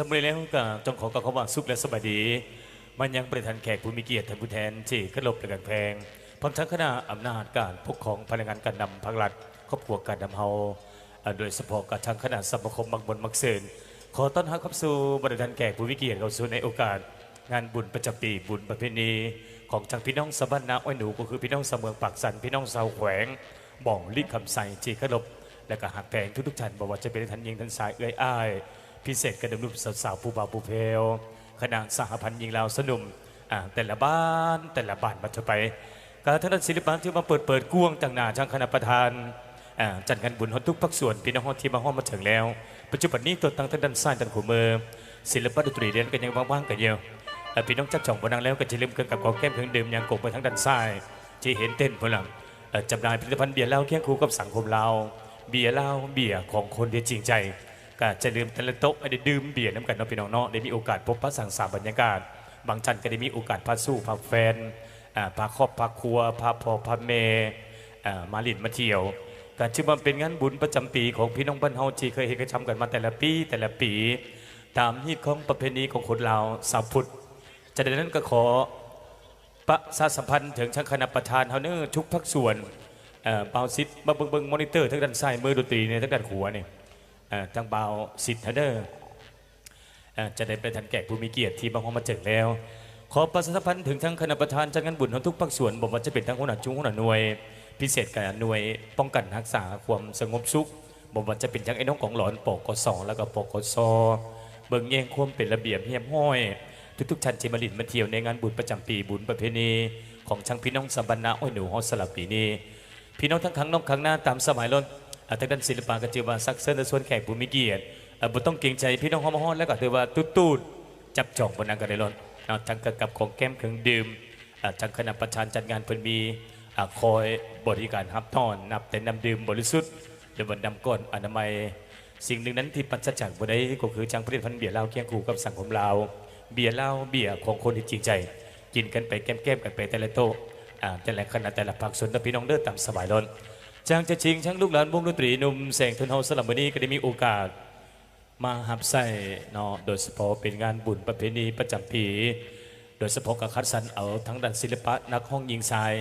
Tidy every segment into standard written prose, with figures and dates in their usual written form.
ลับมาแล้วก็จงขอกล่าวคำว่าสุขและสบายดีมันยังประธานแขกผู้มีเกียรติท่านผู้แทนที่เคารพและกันแพงพร้อมทั้งคณะอำนาจการปกครองพลังงานการนำภาครัฐครอบครัวการนำเฮาโดยเฉพาะกับทางคณะสมาคมบางบนมักเซินขอต้อนรับเข้าสู่ประธานแขกผู้มีเกียรติเข้าสู่ในโอกาสงานบุญประจำปีบุญประเพณีของทางพี่น้องสะบ้านนาอ้อยหนูก็คือพี่น้องสะเมืองปากสันพี่น้องชาวแขวงบ่องลิคำใส่ที่เคารพและก็หักแพงทุกท่านบอกว่าจะเป็นท่านยิงท่านสายเอื้อยอ้ายพิเศษกระดมรูปสาวผู้บ่าวผู้เพลคณะสหพันธ์ยิงลาวสนุมแต่ละบ้านมาเถอะไปการท่านศิลปะที่มาเปิดกวงต่างหน้าทางคณะประธานจัดงานบุญฮอทุกภาคส่วนพี่น้องที่มาห้องมาถึงแล้วปัจจุบันนี้ตัวตั้งท่านด้านซ้ายด้านขวามือศิลปะดนตรีเรียนกันยังว่างๆกันเยอะพี่น้องจับจ่องบนนั้นแล้วก็จะลืมกันกับกองแก้มเครื่องดื่มยังกบไปทั้งด้านซ้ายที่เห็นเต้นพลังจำหน่ายผลิตภัณฑ์เบียร์เหล้าเคียงคู่กับสังคมเราเบียร์เหล้าเบียร์ของคนที่จริงใจก็จะลืมแต่ละโต๊ะได้ดื่มเบียร์น้ำกันน้องพี่น้องเนาะได้มีโอกาสพบปะสังสรรค์บรรยากาศบางจันก็ได้มีโอกาสพาสู้พาแฟนพาครอบพาครัวพาพ่อพาแม่มาหลินมาเที่ยวการชื่อมันเป็นงานบุญประจำปีของพี่น้องบ้านเฮาที่เคยเห็นกันทำกันมาแต่ละปีตามฮีตของประเพณีของคนลาวสาวพุทธจากนั้นก็ขอประชาสัมพันธ์ถึงทางคณะประธานเฮาเนอร์ทุกภาคส่วนเบาซิดมาเบิ่งมอนิเตอร์ทั้งด้านซ้ายมือดนตรีในทั้งด้านขวาเนี่ยทางเบาซิดเฮาเนอร์จะได้เป็นท่านแขกผู้มีเกียรติที่มาห้องมาเจอแล้วขอประชาสัมพันธ์ถึงทางคณะประธานจัดงานบุญของทุกภาคส่วนบอกว่าจะเป็นทั้งหัวหน้าจุ้งหัวหน้าหน่วยพิเศษกับหน่วยป้องกันรักษาความสงบสุขบอกว่าจะเป็นทั้งไอ้น้องของหลอนปกสแล้วก็ปกสเบิ่งแย่งความเป็นระเบียบเฮียมห้อยทุกๆชั้นที่มาลินมาเที่ยวในงานบุญประจำปีบุญประเพณีของช่างพี่น้องสัมบันนาอ้อยหนูฮอสลับปีนี้พี่น้องทั้งครั้งน้องครั้งหน้าตามสมัยล้นทางด้านศิลปะก็จือว่าซักเซินส่วนแขกผู้มีเกียรติบุต้องเกรงใจพี่น้องฮอมฮอนแล้วก็ถือว่าตูดจับจ่องบนนั้นกันได้ล้นทางกับของแก้มเครื่องดื่มทางคณะประธานจัดงานเพิ่นมีคอยบริการรับทอนนับแต่น้ำดื่มบริสุทธิ์เดี๋ยวน้ำก้นอนามัยสิ่งหนึ่งนั้นที่ปัจจัยจากบนนี้ก็คือจังผลิตภัณฑ์เบียร์เหล้าเคียงคู่กับสังคมลาวเบียร์เหล้าเบียร์ของคนที่จริงใจกินกันไปแก้มกันไปแต่ละโต๊ะแต่ละคณะแต่ละภาคส่วนพี่น้องเด้อตามสบายล้นจังจะชิงช่างลูกหลานวงดนตรีหนุ่มแสงทุนเฮาสลับวันนี้ก็ได้มีโอกาสมาหับใส่เนาะโดยเฉพาะเป็นงานบุญประเพณีประจำปีโดยเฉพาะกับคัดสรรเอาทั้งด้านศิลปะนักห้องยิงทราย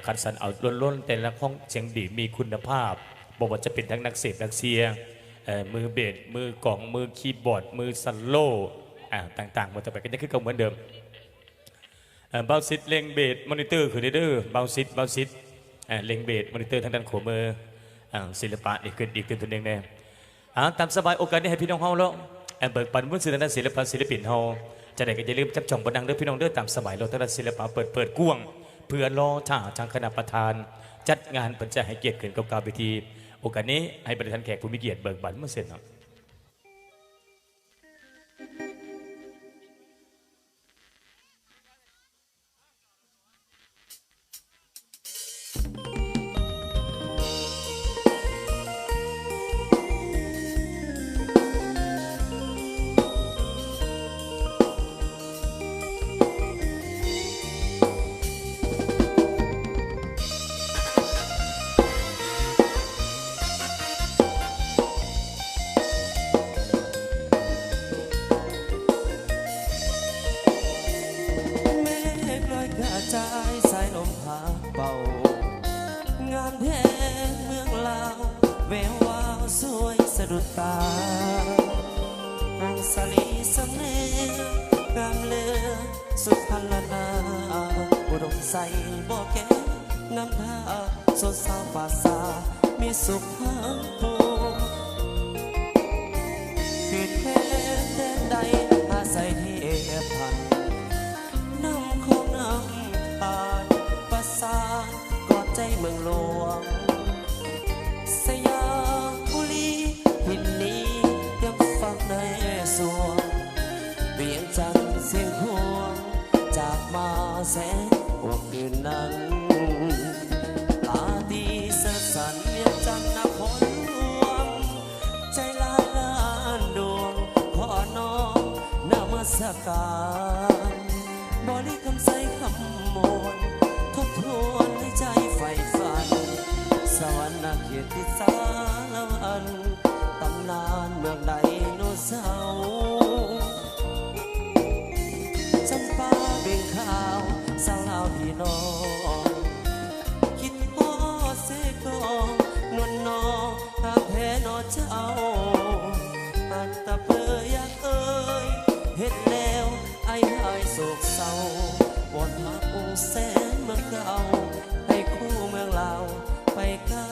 คัดสรรเอาล้นแต่ละห้องเสียงดีมีคุณภาพบอกว่าจะเป็นทั้งนักเสพนักเสียมือเบสมือกล่องมือคีย์บอร์ดมือซัลโล่ต่างๆมันจะไปกันยังคือเหมือนเดิมเบาซิดเล็งเบสมอนิเตอร์คือเด้อเบาซิดเล็งเบสมอนิเตอร์ทางด้านขวามือศิลปะอีกขึ้นตัวหนึ่งแน่ตามสบายโอกาสนี้ให้พี่น้องเฮาแล้วเบิกปันมุ่งสื่อทางด้านศิลปะศิลปินเฮาจะได้ก็จะลืมจับจ่องบันดังเด้อพี่น้องเด้อตามสมัยเราทางด้านศิลปะเปิดกว้างเพื่อรอท่าทางคณะประธานจัดงานปัญจะให้เกียรติขึ้นกับการพิธีโอกาสนี้ให้ประธานแขกผู้มีเกียรติเบิกบันเมื่อเสร็จครับใจสายลมพาเป่างามแท้เมืองลาวแวววาวสวยสะดุดตาองสาลีสำเนียงงามเลือสุพรรณนาอุดมใสบ่แก่งามท่าสดสาวป่าสามีสุขทั้งปวงคือแท้แดนใดอาศัยที่พันน้ำของน้ำผ่านประสานกอดใจเมืองหลวงสยามบุรีหินนี้ยังฟังในสวงเวียงจันทร์เสียงห่วงจากมาแสนกว่าคืนนั้นตาดีสะสันเวียงจันทร์นครหลวงใจล้านดวงขอน้อมนมัสการบริกรรมใส่คำมวลทบทวนในใจใฝ่ฝันสวรรค์เกียรติสารวันตำนานเมืองไดโนเสาร์ อยากเอ่ยเห็นแล้วไอ้หายโศกเศร้าวอนหาองค์แสนเมืองเก่าให้คู่เมืองลาวไปกา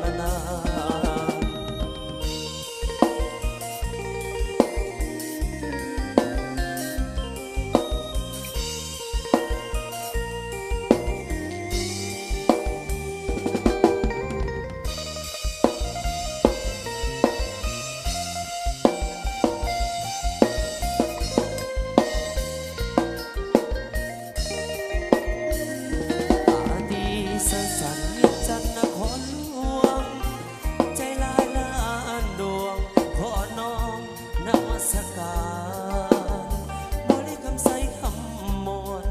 ลนาน อาดีสั้นๆเรียกจันทร์นครหลวงใจลายล้านดวงขอน้อมนมัสการบริกรรมใส่คำมวล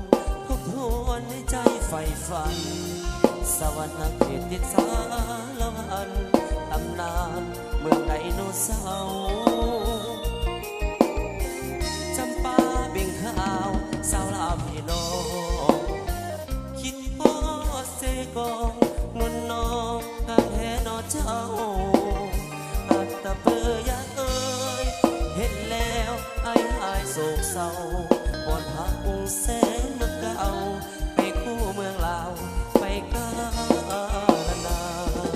ทบทวนในใจใฝ่ฝันสวรรค์เขตติดสารวันตำนานเมืองไดโนเสาร์จำปาเบ่งขาวสาวลาวพี่น้องคิดพอเสกองนวลน้องกางแห่นอเจ้าอัตตะเปออยากเอ่ยเห็นแล้วไอ้หายโศกเศร้าวอนหาองค์แสนเมืองเก่าไปคู่เมืองลาวไปกาลนาน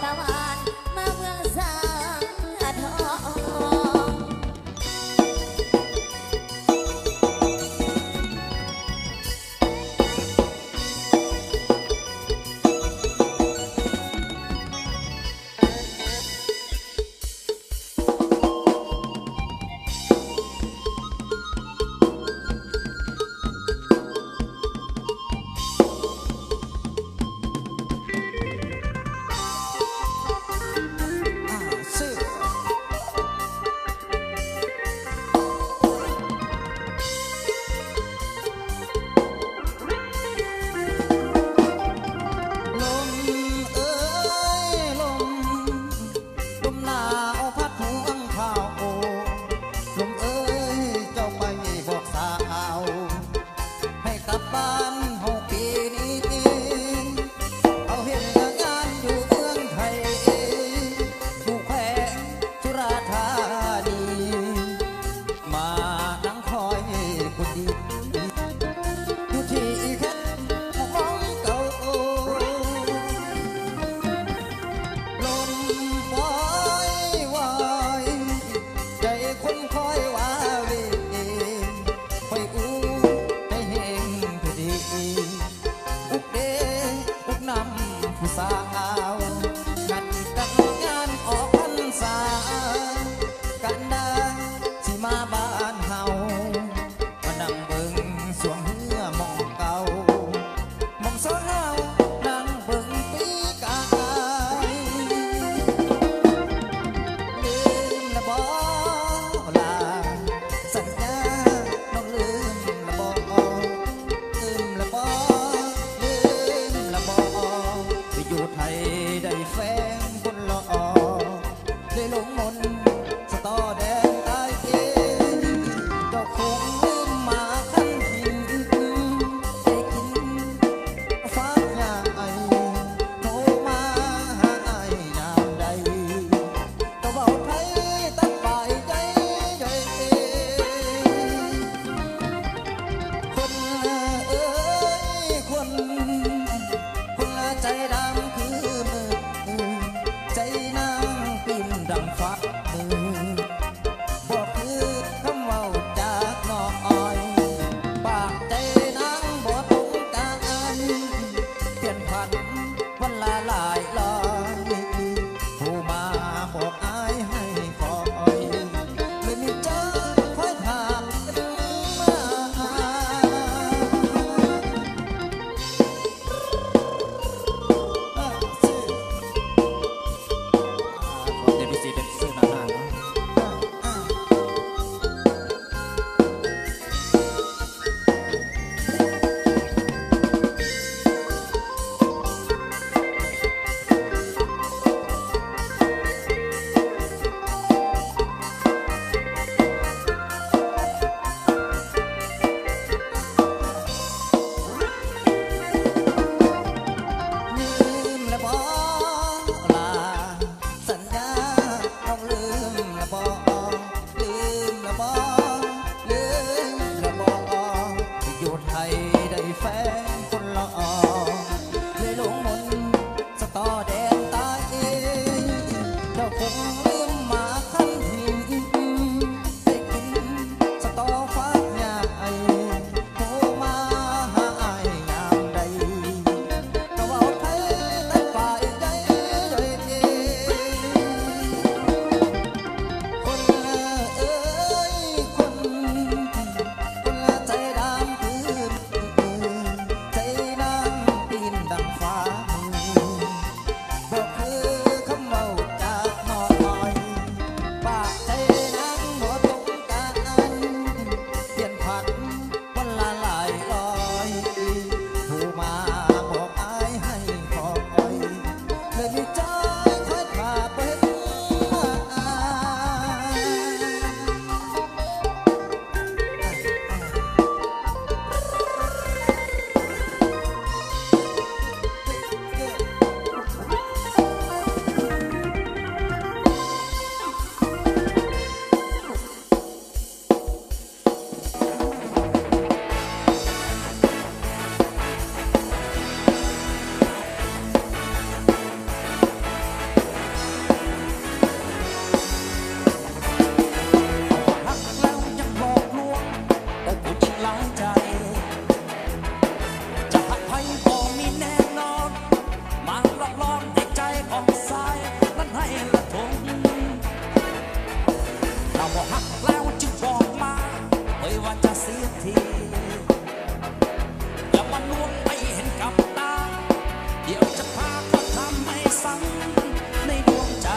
ตะวันมาเมืองสางท ว่าบอกหักแล้วจึงบอกมาเฮ้ยว่าจะเสียทีอย่ามาลวงไม่เห็นกับตาเดี๋ยวจะพาก็ทำให้ซ้ำในดวงใจ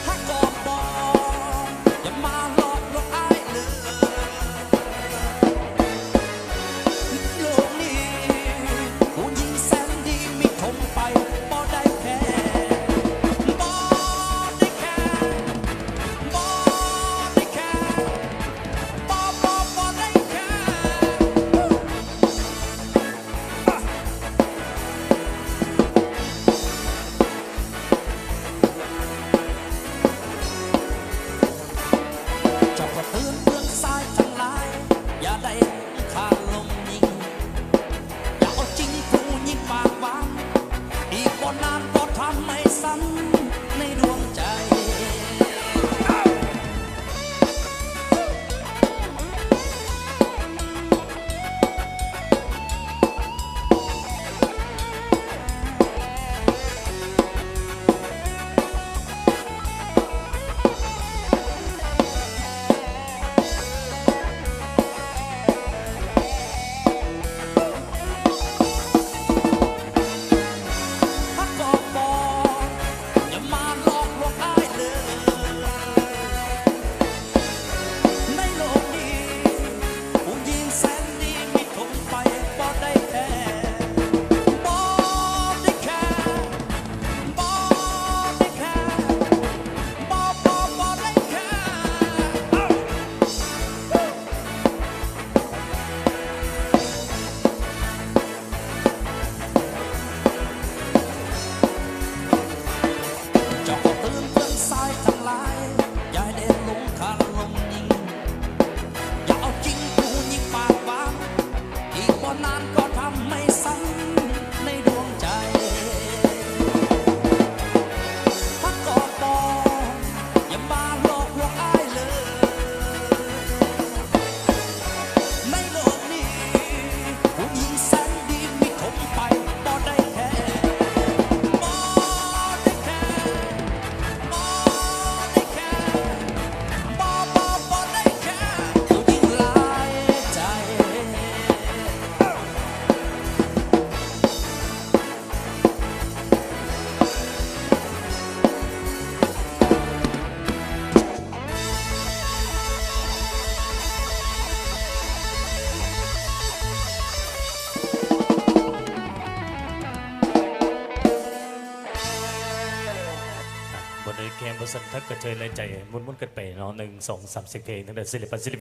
ถ้าก็บอกอย่ามาหลอกลวงอ้ายเลยโลกนี้ผู้หญิงแสนดีมีคงไปบ่ได้แค่บ่ได้แค่บ่ได้แค่บ่ได้แค่ เจ้าก็เตือนเพื่อนสายทั้งหลายอย่าได้ขาดลมยิงอย่าเอาจริงผู้ยิงปากหวานอีกบ่นานก็ทำให้ซ้ำในดวงใจถ้าก็บอกอย่ามาหลอกลวงอ้ายเลยในโลกนี้ผู้หญิงแสนดีมีคงไปบ่ได้แค่บ่ได้แค่บ่ได้แค่บ่ได้แค่ เจ้าก็เตือนเพื่อนสายทั้งหลายอย่าให้ได้หลงคาลมยิงอย่าเอาจริงผู้ยิงปากหวานอีกบ่นานก็ทำไม่ซ้ำในดวงใจถ้าก็บอกอย่ามาหลอกลวงอ้ายเลยในโลกนี้ผู้หญิงแสนดีมีคงไปบ่ได้แค่บ่ได้แค่ บ่ได้แค่บ่ได้แค่ผู้หญิงหลายใจ บนในแคมป์บริษัททักกระเทยและใจมุนๆกันไปเนาะ1 2 3 4เพลงตั้งแต่ศิลปะ